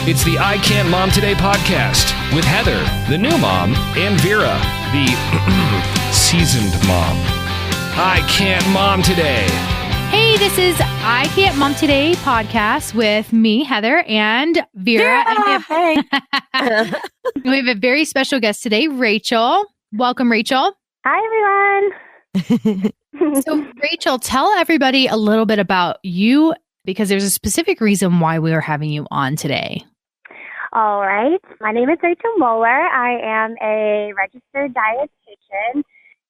It's the I Can't Mom Today podcast with Heather, the new mom, and Vera, the seasoned mom. I Can't Mom Today. Hey, this is I Can't Mom Today podcast with me, Heather, and Vera. Hey. We have a very special guest today, Rachel. Welcome, Rachel. Hi, everyone. So, Rachel, tell everybody a little bit about you because there's a specific reason why we are having you on today. All right. My name is Rachel Moeller. I am a registered dietitian,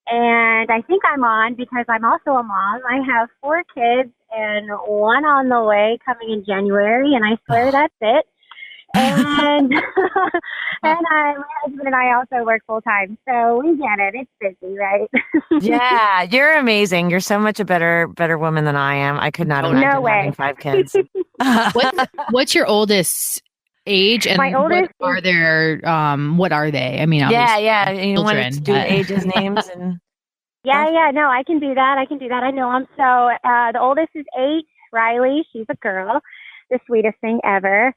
and I think I'm on because I'm also a mom. I have 4 kids and 1 on the way coming in January, and I swear that's it. And my husband and I also work full time, so we get it. It's busy, right? Yeah, you're amazing. You're so much a better woman than I am. I could not imagine having 5 kids. What's your oldest age? And My oldest what are they? I mean, yeah. You want children, to do ages, names, and Yeah. No, I can do that. I know them. So the oldest is 8, Riley. She's a girl. The sweetest thing ever.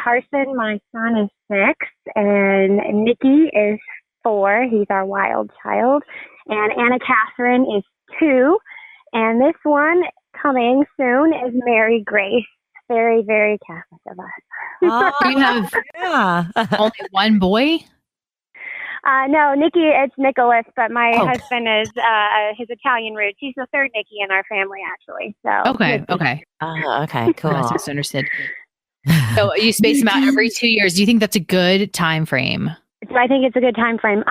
Carson, my son, is 6, and Nikki is 4. He's our wild child. And Anna Catherine is 2. And this one coming soon is Mary Grace. Very, very Catholic of us. You have only one boy? No, Nikki, it's Nicholas, but my husband is his Italian roots. He's the 3rd Nikki in our family, actually. So Okay. okay, cool. That's misunderstood. So you space them out every 2 years. Do you think that's a good time frame? So I think it's a good time frame.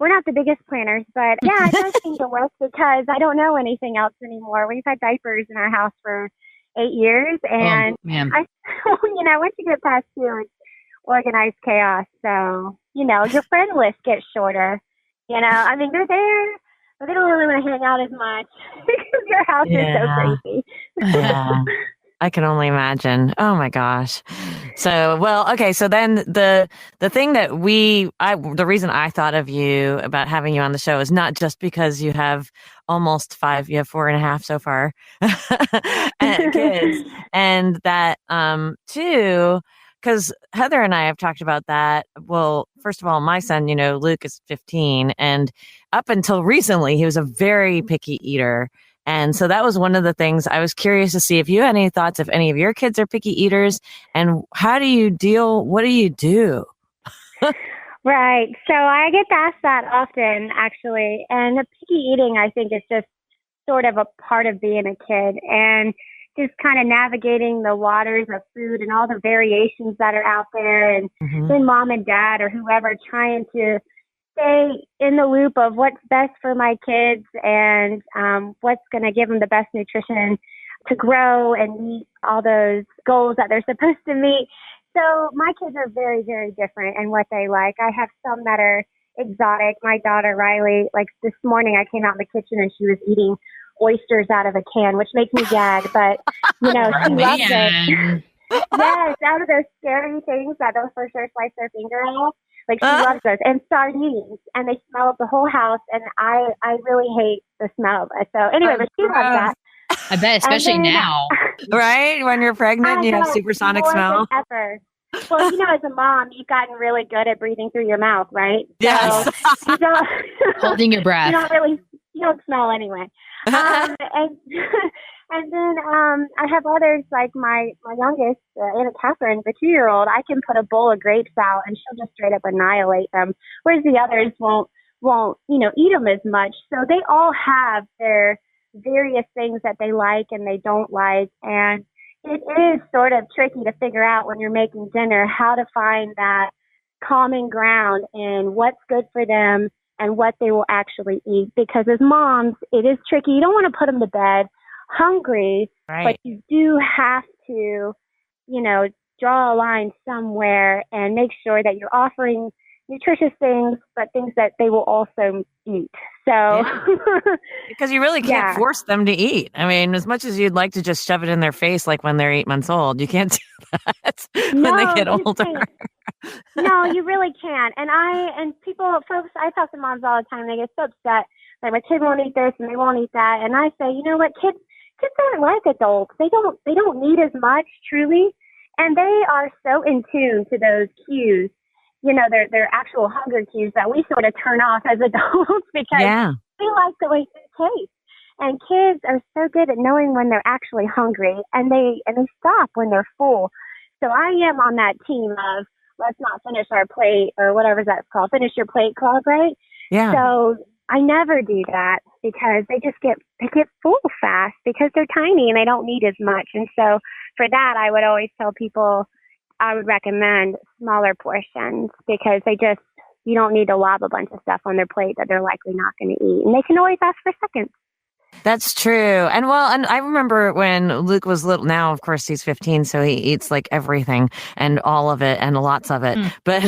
We're not the biggest planners, but yeah, it does seem to work because I don't know anything else anymore. We've had diapers in our house for 8 years, and once you get past 2, it's organized chaos. So, your friend list gets shorter. I mean, they're there, but they don't really want to hang out as much because your house is so crazy. Yeah. I can only imagine. Oh my gosh. So, so then the thing that the reason I thought of you about having you on the show is not just because you have almost 5, you have 4.5 so far, and kids, and that, too, because Heather and I have talked about that. Well, first of all, my son, Luke is 15, and up until recently, he was a very picky eater. And so that was one of the things I was curious to see if you had any thoughts, if any of your kids are picky eaters, and what do you do? Right. So I get asked that often, actually. And the picky eating, I think, is just sort of a part of being a kid and just kind of navigating the waters of food and all the variations that are out there. And then mom and dad or whoever trying to stay in the loop of what's best for my kids and what's going to give them the best nutrition to grow and meet all those goals that they're supposed to meet. So my kids are very, very different in what they like. I have some that are exotic. My daughter, Riley, like this morning I came out in the kitchen and she was eating oysters out of a can, which makes me gag, but, she loves it. Yes, out of those scary things that they'll for sure slice their finger off. Like, she loves those. And sardines. And they smell up the whole house. And I really hate the smell of it. So anyway, but she loves that. I bet, especially now. Right? When you're pregnant, you have supersonic smell. Ever. Well, as a mom, you've gotten really good at breathing through your mouth, right? Yes. So holding your breath. You don't smell anyway. And then I have others like my youngest, Anna Catherine, the 2-year-old. I can put a bowl of grapes out and she'll just straight up annihilate them, whereas the others won't eat them as much. So they all have their various things that they like and they don't like, and it is sort of tricky to figure out when you're making dinner how to find that common ground in what's good for them and what they will actually eat. Because as moms, it is tricky. You don't want to put them to bed hungry, right, but you do have to, draw a line somewhere and make sure that you're offering nutritious things, but things that they will also eat. So, because you really can't force them to eat. I mean, as much as you'd like to just shove it in their face, like when they're 8 months old, you can't do that when they get older. No, you really can't. And folks, I talk to moms all the time. They get so upset. Like, my kid won't eat this and they won't eat that. And I say, you know what, kids aren't like adults. They don't need as much, truly. And they are so in tune to those cues, their actual hunger cues that we sort of turn off as adults because they like the way they taste. And kids are so good at knowing when they're actually hungry, and they stop when they're full. So I am on that team of let's not finish our plate or whatever that's called, finish your plate club, right? Yeah. So I never do that because they get full fast because they're tiny and they don't need as much. And so for that, I would always tell people I would recommend smaller portions because you don't need to lob a bunch of stuff on their plate that they're likely not going to eat. And they can always ask for seconds. That's true. And I remember when Luke was little. Now, of course, he's 15, so he eats like everything and all of it and lots of it. But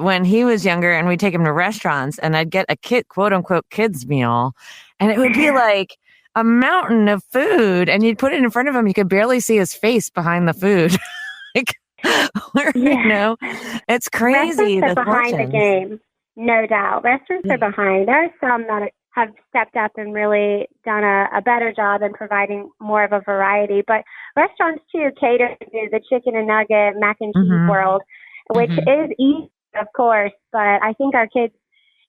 when he was younger and we'd take him to restaurants and I'd get a quote unquote kids meal, and it would be like a mountain of food, and you'd put it in front of him. You could barely see his face behind the food. It's crazy. Restaurants are behind the game, no doubt. Restaurants are behind. There are some that have stepped up and really done a better job in providing more of a variety. But restaurants, too, cater to the chicken and nugget, mac and cheese world, which is easy, of course. But I think our kids,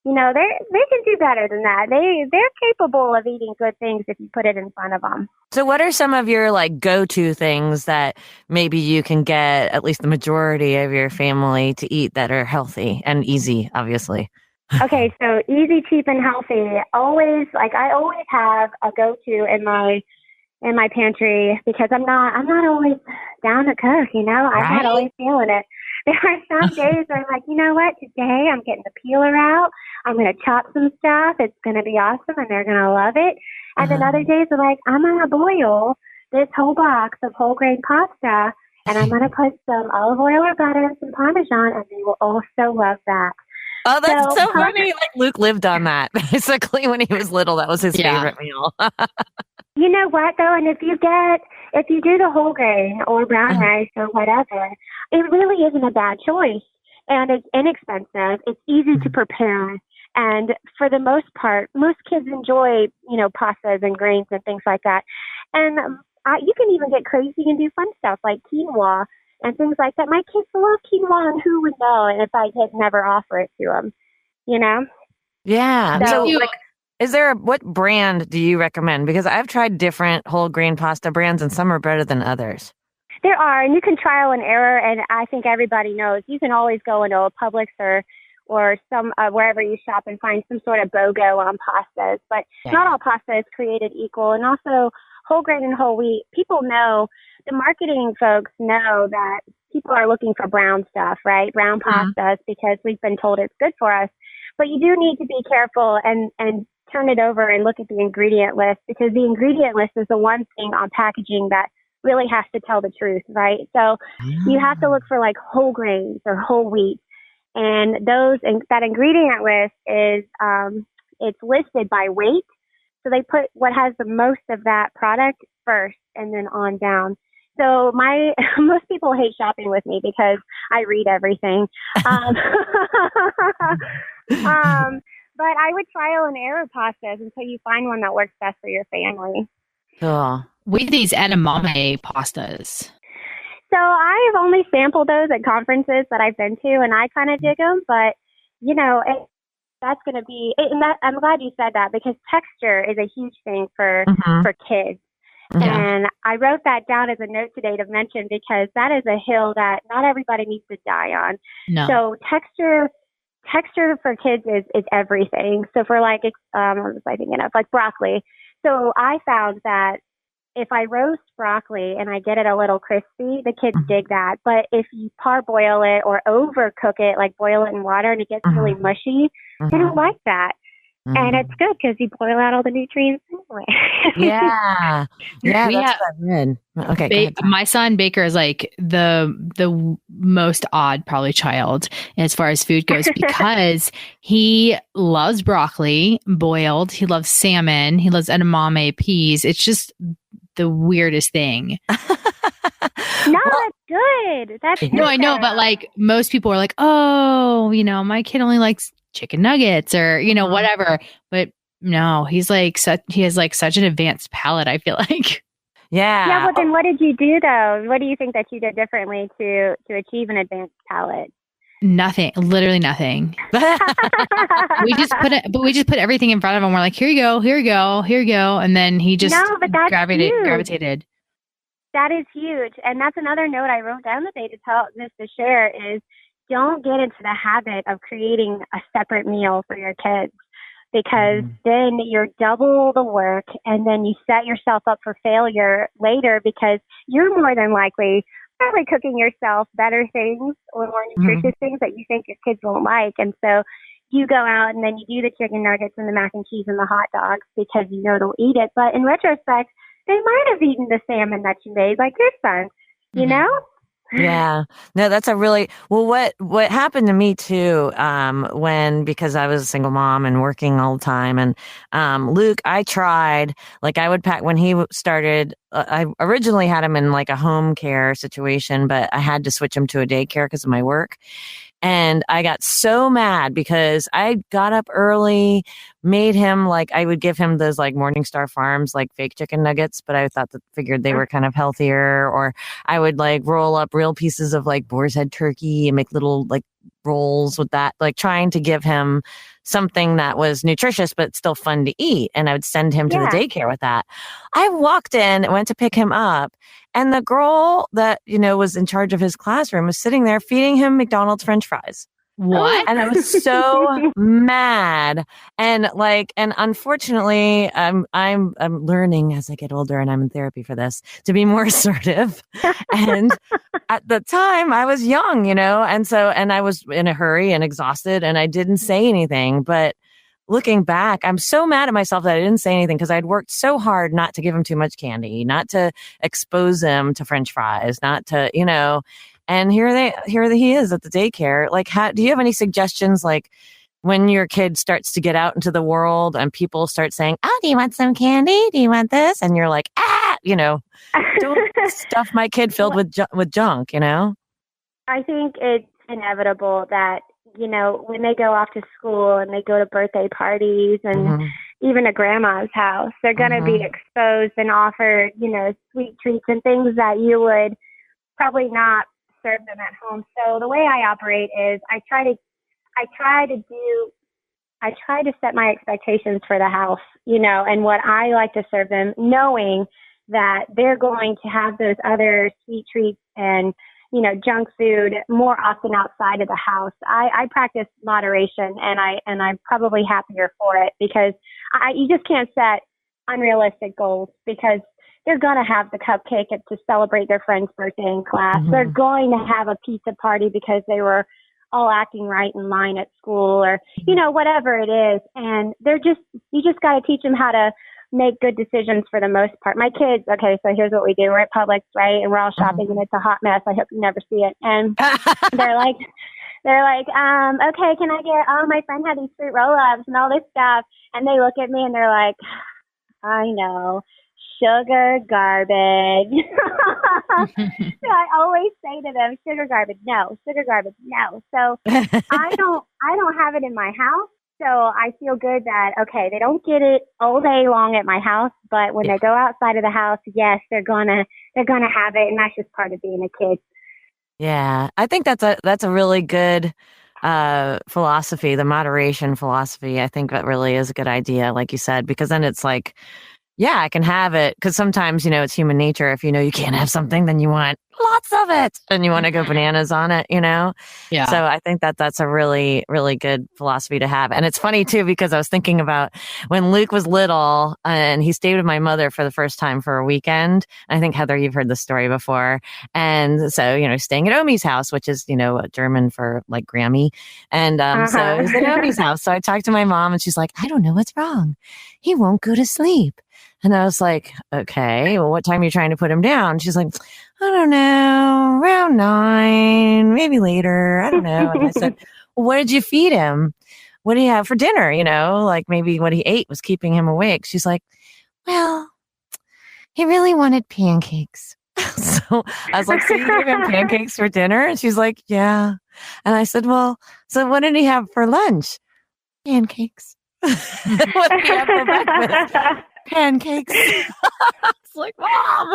they can do better than that. They're capable of eating good things if you put it in front of them. So what are some of your go-to things that maybe you can get at least the majority of your family to eat that are healthy and easy, obviously? Okay, so easy, cheap, and healthy. I always have a go-to in my pantry because I'm not always down to cook. I'm not always feeling it. There are some days where I'm like, you know what? Today I'm getting the peeler out. I'm going to chop some stuff. It's going to be awesome, and they're going to love it. And then other days are like, I'm going to boil this whole box of whole grain pasta, and I'm going to put some olive oil or butter and some Parmesan, and they will also love that. Oh, that's so funny. Luke lived on that. Basically, when he was little, that was his favorite meal. You know what, though? And if you do the whole grain or brown rice or whatever, it really isn't a bad choice. And it's inexpensive. It's easy to prepare. And for the most part, most kids enjoy, pastas and grains and things like that. And you can even get crazy and do fun stuff like quinoa and things like that. My kids love quinoa, and who would know if I could never offer it to them, Yeah. So what brand do you recommend? Because I've tried different whole grain pasta brands, and some are better than others. There are, and you can trial and error, and I think everybody knows you can always go into a Publix or some wherever you shop and find some sort of BOGO on pastas, but not all pasta is created equal. And also whole grain and whole wheat, people know, the marketing folks know that people are looking for brown stuff, right? Brown pastas, because we've been told it's good for us. But you do need to be careful and turn it over and look at the ingredient list, because the ingredient list is the one thing on packaging that really has to tell the truth, right? So you have to look for whole grains or whole wheat. And that ingredient list is, it's listed by weight. So they put what has the most of that product first and then on down. So most people hate shopping with me because I read everything. But I would trial and error pastas until you find one that works best for your family. Cool. With these edamame pastas. So I've only sampled those at conferences that I've been to, and I kind of dig them. But, that's going to be – I'm glad you said that, because texture is a huge thing for kids. Yeah. And I wrote that down as a note today to mention, because that is a hill that not everybody needs to die on. No. So texture for kids is everything. So for what was I thinking of? Broccoli. So I found that if I roast broccoli and I get it a little crispy, the kids dig that. But if you parboil it or overcook it, boil it in water and it gets really mushy, they don't like that. And it's good because you boil out all the nutrients anyway. Yeah, that's good. Okay, my son Baker is the most odd probably child as far as food goes, because he loves broccoli boiled, he loves salmon, he loves edamame peas. It's just the weirdest thing. No, that's good. That's good. No, I know, but most people are oh, my kid only likes chicken nuggets or whatever. But no, he's he has such an advanced palate, I feel like. Yeah. Yeah, well, then what did you do, though? What do you think that you did differently to achieve an advanced palate? Nothing, literally nothing. We just put everything in front of him. We're like, here you go, here you go, here you go. And then he just No, but that's huge. gravitated. That is huge. And that's another note I wrote down today to share is don't get into the habit of creating a separate meal for your kids, because then you're double the work and then you set yourself up for failure later, because you're more than likely probably cooking yourself better things or more nutritious things that you think your kids won't like. And so you go out and then you do the chicken nuggets and the mac and cheese and the hot dogs because you know they'll eat it. But in retrospect, they might have eaten the salmon that you made, like your son, you know? Yeah. No, that's a really, well, what happened to me too, because I was a single mom and working all the time. And, Luke, I tried, like I would pack when he started, I originally had him in like a home care situation, but I had to switch him to a daycare because of my work. And I got so mad because I got up early, made him like, I would give him those like Morningstar Farms, like fake chicken nuggets, but I figured they were kind of healthier. Or I would like roll up real pieces of like boar's head turkey and make little like rolls with that, like trying to give him something that was nutritious, but still fun to eat. And I would send him to the daycare with that. I walked in and went to pick him up. And the girl that, was in charge of his classroom was sitting there feeding him McDonald's French fries. What? And I was so mad. And unfortunately, I'm learning as I get older, and I'm in therapy for this, to be more assertive. And at the time I was young, and I was in a hurry and exhausted and I didn't say anything. But looking back, I'm so mad at myself that I didn't say anything, because I'd worked so hard not to give him too much candy, not to expose him to French fries, not to, and here he is at the daycare. Like, do you have any suggestions? Like, when your kid starts to get out into the world and people start saying, "Oh, do you want some candy? Do you want this?" And you're like, don't stuff my kid filled with junk, I think it's inevitable that, when they go off to school and they go to birthday parties and even a grandma's house, they're going to be exposed and offered, sweet treats and things that you would probably not serve them at home. So the way I operate is I try to set my expectations for the house, and what I like to serve them, knowing that they're going to have those other sweet treats and junk food more often outside of the house. I practice moderation, and I'm probably happier for it, because you just can't set unrealistic goals, because they're going to have the cupcake to celebrate their friend's birthday in class. They're going to have a pizza party because they were all acting right in line at school, or, whatever it is. And you just got to teach them how to make good decisions for the most part. My kids, okay, so here's what we do. We're at Publix, right? And we're all shopping and it's a hot mess. I hope you never see it. And they're like, okay, can I get, my friend had these fruit roll-ups and all this stuff. And they look at me and they're like, I know, sugar garbage. So I always say to them, sugar garbage, no. So I don't have it in my house. So I feel good that, okay, they don't get it all day long at my house, but when they go outside of the house, yes, they're gonna have it, and that's just part of being a kid. Yeah, I think that's a really good philosophy, the moderation philosophy. I think that really is a good idea, like you said, because then it's like, yeah, I can have it. Because sometimes, it's human nature. If you can't have something, then you want lots of it and you want to go bananas on it, Yeah. So I think that's a really, really good philosophy to have. And it's funny too, because I was thinking about when Luke was little and he stayed with my mother for the first time for a weekend. I think, Heather, you've heard this story before. And so, staying at Omi's house, which is, German for like Grammy. And so he's at Omi's house. So I talked to my mom and she's like, I don't know what's wrong. He won't go to sleep. And I was like, okay, well, what time are you trying to put him down? She's like, I don't know, around 9, maybe later. I don't know. And I said, well, what did you feed him? What do you have for dinner? Like maybe what he ate was keeping him awake. She's like, well, he really wanted pancakes. So I was like, so you gave him pancakes for dinner? And she's like, yeah. And I said, well, so what did he have for lunch? Pancakes. What did he have for breakfast? pancakes. It's like, Mom,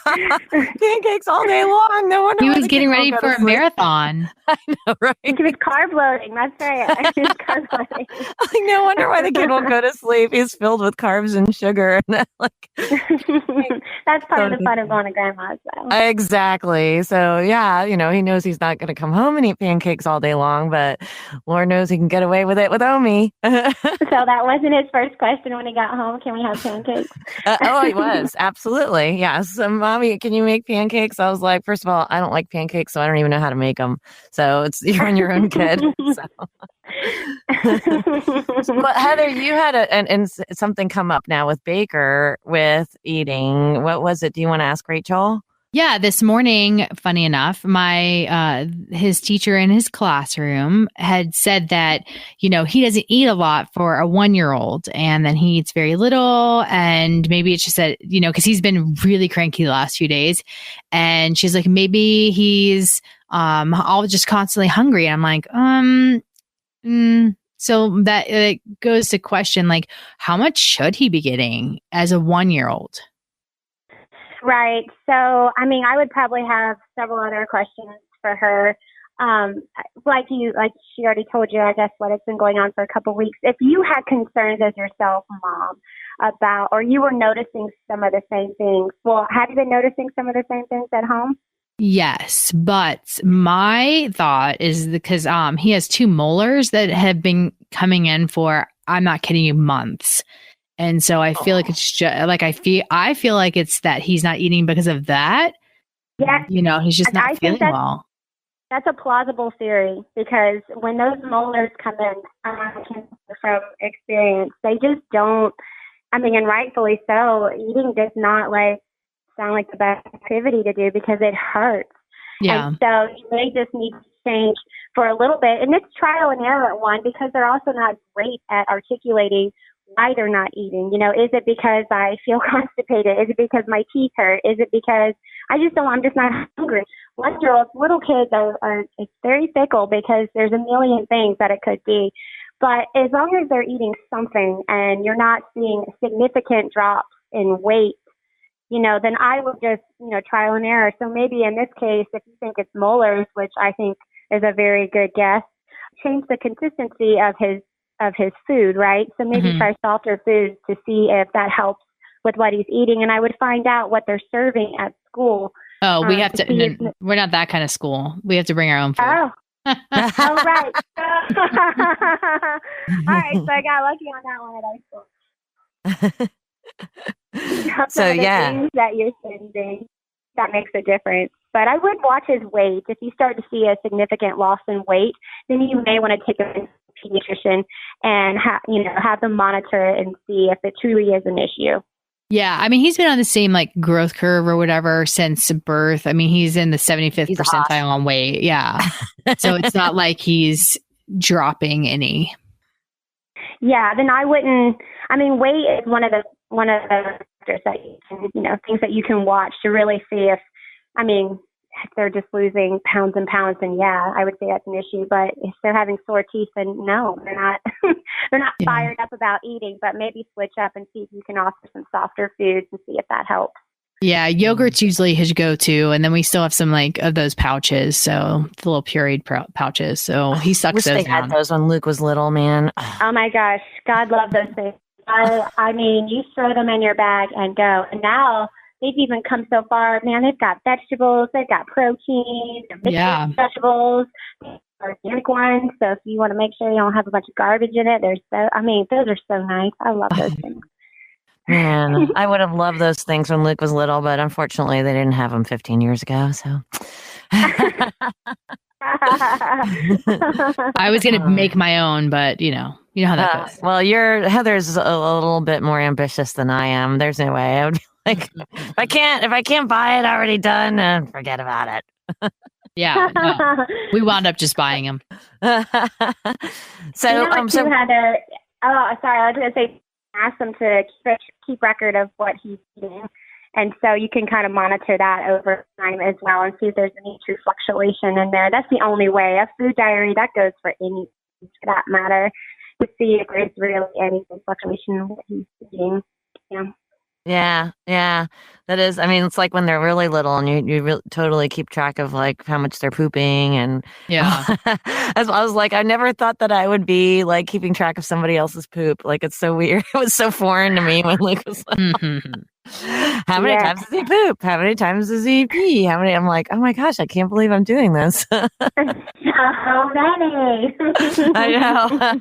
pancakes all day long. No wonder He why was the getting kid ready won't go for to a sleep. marathon. I know, right? He was carb loading. That's right. He was carb loading. Like, no wonder why the kid won't go to sleep. He's filled with carbs and sugar. And That's part of the fun of going to grandma's, though. Exactly. So, yeah, he knows he's not going to come home and eat pancakes all day long, but Lord knows he can get away with it with Omi. So that wasn't his first question when he got home. Can we have pancakes? It was. Absolutely. Yes. So, Mommy, can you make pancakes? I was like, first of all, I don't like pancakes, so I don't even know how to make them. So you're on your own, kid. But Heather, you had and something come up now with Baker with eating. What was it? Do you want to ask Rachel? Yeah, this morning, funny enough, his teacher in his classroom had said that, he doesn't eat a lot for a 1-year-old, and then he eats very little, and maybe it's just that, because he's been really cranky the last few days, and she's like, maybe he's all just constantly hungry. And I'm like, so that it goes to question, like, how much should he be getting as a 1-year-old? Right. So, I would probably have several other questions for her. Like she already told you, I guess it's been going on for a couple of weeks. If you had concerns as yourself, Mom, about, or you were noticing some of the same things, well, have you been noticing some of the same things at home? Yes, but my thought is because he has 2 molars that have been coming in for, I'm not kidding you, months. And so I feel like it's just like I feel like it's that he's not eating because of that. Yeah. He's just not feeling well. That's a plausible theory, because when those molars come in, from experience, they just don't, and rightfully so, eating does not sound like the best activity to do because it hurts. Yeah. And so you may just need to change for a little bit. And it's trial and error at one, because they're also not great at articulating why they're not eating. Is it because I feel constipated? Is it because my teeth hurt? Is it because I'm just not hungry? 1-year-olds, little kids it's very fickle, because there's a million things that it could be. But as long as they're eating something and you're not seeing significant drops in weight, then I would just, trial and error. So maybe in this case, if you think it's molars, which I think is a very good guess, change the consistency of his food, right? So maybe try softer foods to see if that helps with what he's eating. And I would find out what they're serving at school. Oh, we have to, we're not that kind of school. We have to bring our own food. Oh, right. All right. So I got lucky on that one at high school. So, yeah. Things that you're sending, that makes a difference. But I would watch his weight. If you start to see a significant loss in weight, then you may want to take him to a pediatrician and have them monitor it and see if it truly is an issue. Yeah, he's been on the same growth curve or whatever since birth. He's in the 75th percentile on weight. Yeah. So it's not like he's dropping any. Yeah, then I wouldn't. Weight is one of the factors that you can, things that you can watch to really see if they're just losing pounds and pounds, and yeah, I would say that's an issue. But if they're having sore teeth, then no, they're not. They're not fired up about eating. But maybe switch up and see if you can offer some softer foods and see if that helps. Yeah, yogurt's usually his go-to, and then we still have some of those pouches, so the little pureed pouches. So he sucks those down. They had those when Luke was little, man. Oh my gosh, God love those things. You throw them in your bag and go. And now they've even come so far, man. They've got vegetables, they've got protein, mixed vegetables, organic ones. So if you want to make sure you don't have a bunch of garbage in it, those are so nice. I love those things. Man, I would have loved those things when Luke was little, but unfortunately they didn't have them 15 years ago. So I was going to make my own, but you know how that goes. Well, Heather's a little bit more ambitious than I am. There's no way I would be like, if I can't buy it already done, forget about it. Yeah, no. We wound up just buying them. So Heather. Oh, sorry. I was going to say, ask them to keep record of what he's eating. And so you can kind of monitor that over time as well and see if there's any true fluctuation in there. That's the only way. A food diary, that goes for any for that matter, to see if there's really any fluctuation in what he's eating. Yeah. That is, I mean, it's like when they're really little and you totally keep track of like how much they're pooping. And Yeah. I was like, I never thought that I would be like keeping track of somebody else's poop. Like, it's so weird. It was so foreign to me when Luke was like, Mhm. how many Yeah. times does he poop? How many times does he pee? How many? I'm like, oh my gosh, I can't believe I'm doing this. So many. I know.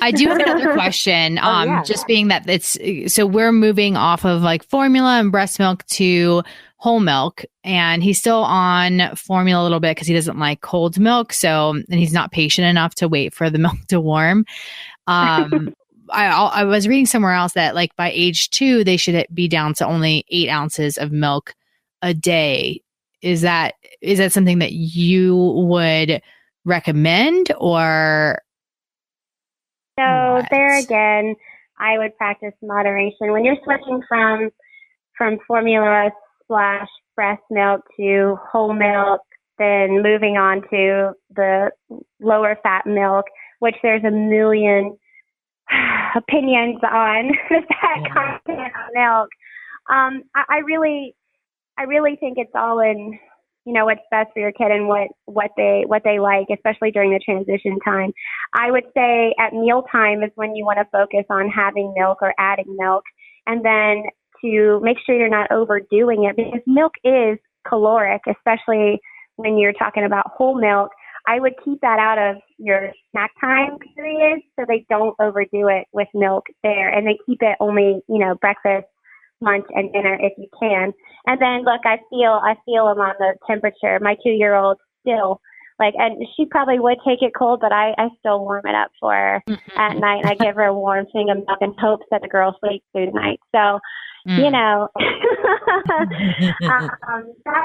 I do have another question. Oh, yeah. Just being that so we're moving off of like formula and breast milk to whole milk, and he's still on formula a little bit because he doesn't like cold milk. So, and he's not patient enough to wait for the milk to warm. I was reading somewhere else that like by age 2, they should be down to only 8 ounces of milk a day. Is that something that you would recommend, or? So What? there again, I would practice moderation. When you're switching from formula / breast milk to whole milk, then moving on to the lower fat milk, which there's a million opinions on the fat content of milk. I really think it's all in, what's best for your kid and what they like, especially during the transition time. I would say at mealtime is when you want to focus on having milk or adding milk, and then to make sure you're not overdoing it, because milk is caloric, especially when you're talking about whole milk. I would keep that out of your snack time period so they don't overdo it with milk there, and they keep it only, breakfast, lunch, and dinner if you can. And then look, I feel them on the temperature. My 2-year-old still and she probably would take it cold, but I still warm it up for her at night, and I give her a warm thing of milk in hopes that the girl sleeps through the night. So, that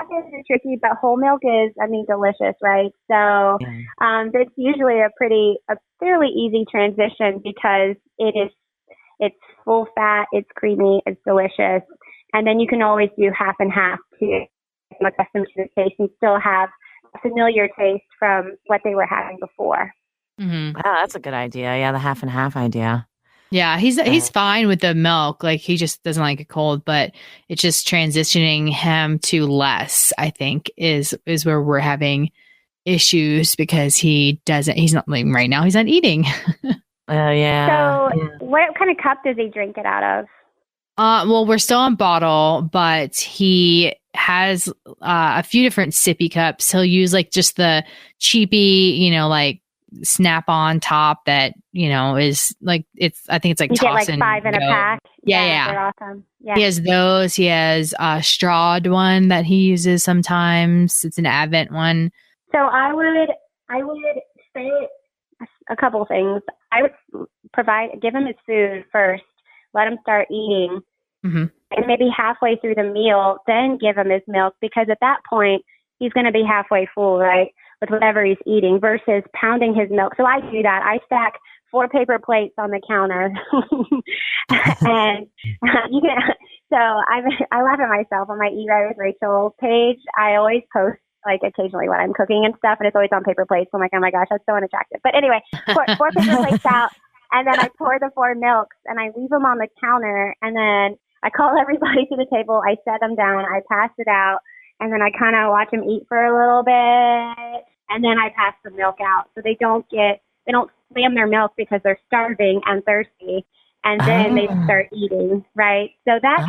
is tricky, but whole milk is, delicious, right? So, it's usually a fairly easy transition because it's full fat, it's creamy, it's delicious. And then you can always do half and half to become accustomed to the taste and still have a familiar taste from what they were having before. Mm-hmm. Wow, that's a good idea. Yeah, the half and half idea. Yeah, he's fine with the milk. Like, he just doesn't like it cold, but it's just transitioning him to less, I think, is where we're having issues, because he's not like, right now he's not eating. Oh, yeah. So what kind of cup does he drink it out of? Well, we're still on bottle, but he has a few different sippy cups. He'll use like just the cheapy, like snap-on top that, is like, I think it's like you toss get like 5 in a pack. Yeah. They're awesome. Yeah. He has those. He has a strawed one that he uses sometimes. It's an Advent one. So I would say a couple things. I would give him his food first, let him start eating, and maybe halfway through the meal, then give him his milk, because at that point he's going to be halfway full, right, with whatever he's eating, versus pounding his milk. So I do that. I stack 4 paper plates on the counter, and you can. So I laugh at myself on my Eat Right with Rachel page. I always post like occasionally when I'm cooking and stuff, and it's always on paper plates. So I'm like, oh my gosh, that's so unattractive. But anyway, 4 paper plates out, and then I pour the 4 milks, and I leave them on the counter, and then I call everybody to the table. I set them down, I pass it out, and then I kind of watch them eat for a little bit, and then I pass the milk out, so they don't slam their milk because they're starving and thirsty, and then they start eating, right? So that's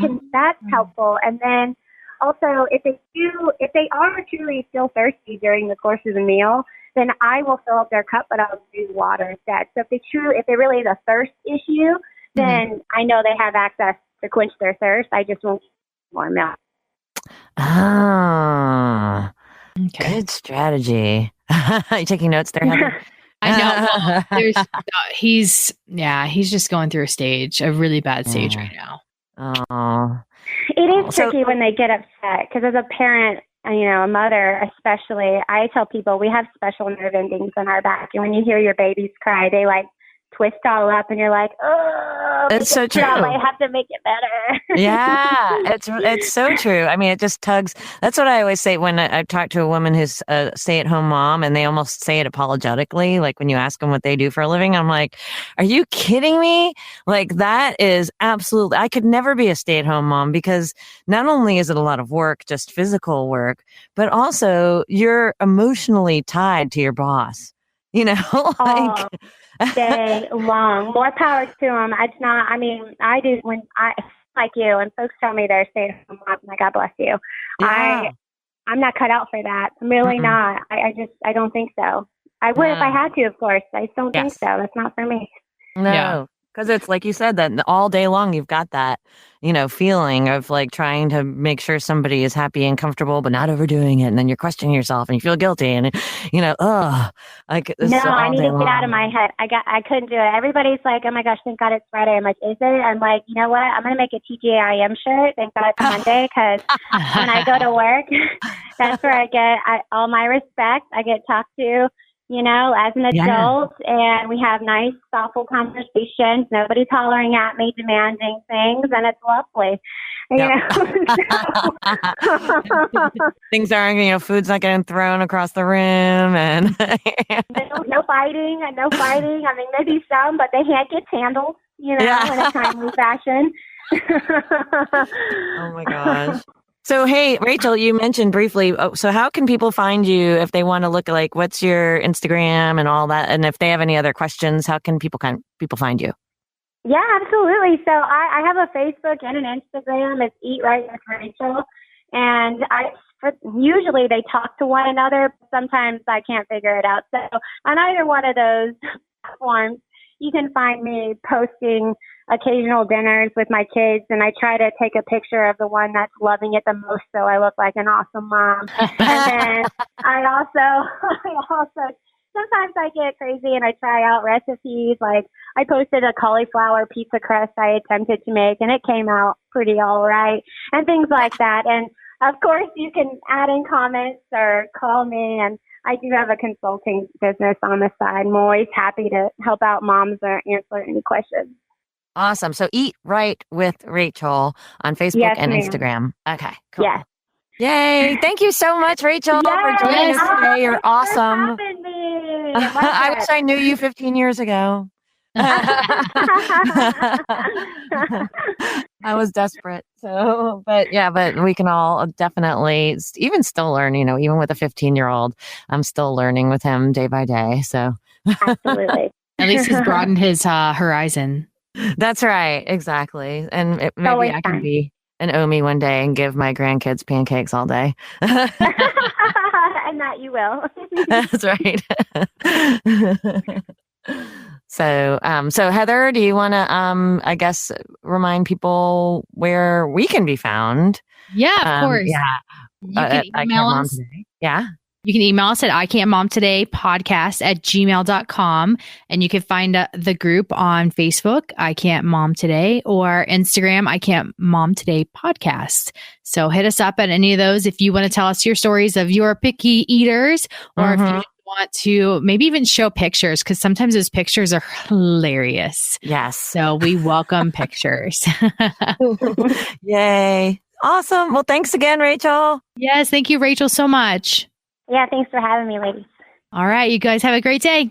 helpful. And then also, if they are truly still thirsty during the course of the meal, then I will fill up their cup, but I'll do water instead. So if it really is a thirst issue, then I know they have access to quench their thirst. I just won't give more milk. Ah, Okay. good strategy. Are you taking notes there, Heather? I know. Well, he's just going through a really bad stage right now. Oh, it is tricky when they get upset, because as a parent, a mother especially, I tell people we have special nerve endings in our back, and when you hear your babies cry, they like twist all up, and you're like, oh, It's so true. I have to make it better. Yeah, it's so true. I mean, it just tugs. That's what I always say when I talk to a woman who's a stay-at-home mom, and they almost say it apologetically. Like when you ask them what they do for a living, I'm like, "Are you kidding me?" Like that is absolutely. I could never be a stay-at-home mom because not only is it a lot of work, just physical work, but also you're emotionally tied to your boss. You know, like. Day long. More power to them. It's not, I mean, I do when I, like you, and folks tell me they're staying home moms, like, God bless you. Yeah. I'm not cut out for that. I'm really not. I don't think so. I would if I had to, of course. I just don't think so. That's not for me. No. Because it's like you said, that all day long you've got that, feeling of like trying to make sure somebody is happy and comfortable, but not overdoing it. And then you're questioning yourself and you feel guilty and, like no, I need to get out of my head. I couldn't do it. Everybody's like, oh my gosh, thank God it's Friday. I'm like, is it? I'm like, you know what? I'm going to make a TGIM shirt. Thank God it's Monday, because when I go to work, that's where I get all my respect. I get talked to, as an adult, and we have nice, thoughtful conversations. Nobody's hollering at me, demanding things, and it's lovely. Things aren't, food's not getting thrown across the room, and no fighting. I mean, maybe some, but the hand gets handled, in a timely fashion. Oh my gosh. So, hey, Rachel, you mentioned briefly, so how can people find you if they want to look like, what's your Instagram and all that? And if they have any other questions, how can people find you? Yeah, absolutely. So I have a Facebook and an Instagram. It's Eat Right with Rachel. And usually they talk to one another. Sometimes I can't figure it out. So on either one of those platforms, you can find me posting occasional dinners with my kids, and I try to take a picture of the one that's loving it the most so I look like an awesome mom. And then I also sometimes I get crazy and I try out recipes. Like I posted a cauliflower pizza crust I attempted to make, and it came out pretty all right, and things like that. And of course you can add in comments or call me, and I do have a consulting business on the side. I'm always happy to help out moms or answer any questions. Awesome. So Eat Right with Rachel on Facebook and Instagram. Okay, cool. Yes. Yay. Thank you so much, Rachel, for joining us today. You're awesome. I wish I knew you 15 years ago. I was desperate. So, but we can all definitely even still learn, even with a 15-year-old, I'm still learning with him day by day. So absolutely. At least he's broadened his horizon. That's right. Exactly. And maybe I can be an Omi one day and give my grandkids pancakes all day. And that you will. That's right. So Heather, do you want to, I guess, remind people where we can be found? Yeah, of course. Yeah. You can email us. Yeah. You can email us at ican'tmomtodaypodcast@gmail.com. And you can find the group on Facebook, I Can't Mom Today, or Instagram, I Can't Mom Today Podcast. So hit us up at any of those if you want to tell us your stories of your picky eaters, or if you want to maybe even show pictures, because sometimes those pictures are hilarious. Yes. So we welcome pictures. Yay. Awesome. Well, thanks again, Rachel. Yes. Thank you, Rachel, so much. Yeah, thanks for having me, ladies. All right. You guys have a great day.